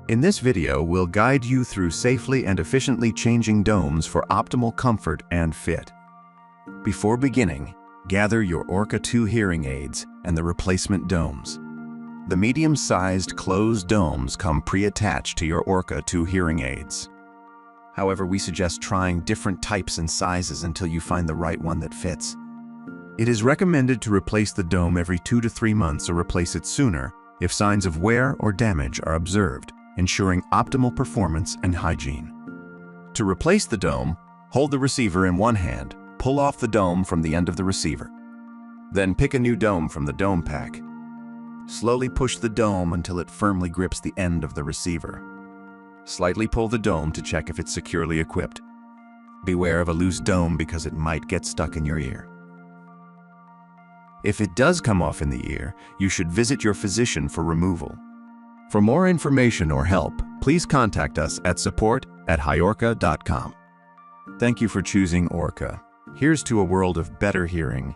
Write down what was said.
In this video, we'll guide you through safely and efficiently changing domes for optimal comfort and fit. Before beginning, gather your Orca 2 hearing aids and the replacement domes. The medium-sized closed domes come pre-attached to your Orca 2 hearing aids. However, we suggest trying different types and sizes until you find the right one that fits. It is recommended to replace the dome every 2 to 3 months or replace it sooner if signs of wear or damage are observed, ensuring optimal performance and hygiene. To replace the dome, hold the receiver in one hand, pull off the dome from the end of the receiver. Then pick a new dome from the dome pack. Slowly push the dome until it firmly grips the end of the receiver. Slightly pull the dome to check if it's securely equipped. Beware of a loose dome because it might get stuck in your ear. If it does come off in the ear, you should visit your physician for removal. For more information or help, please contact us at support@hiorca.com. Thank you for choosing Orca. Here's to a world of better hearing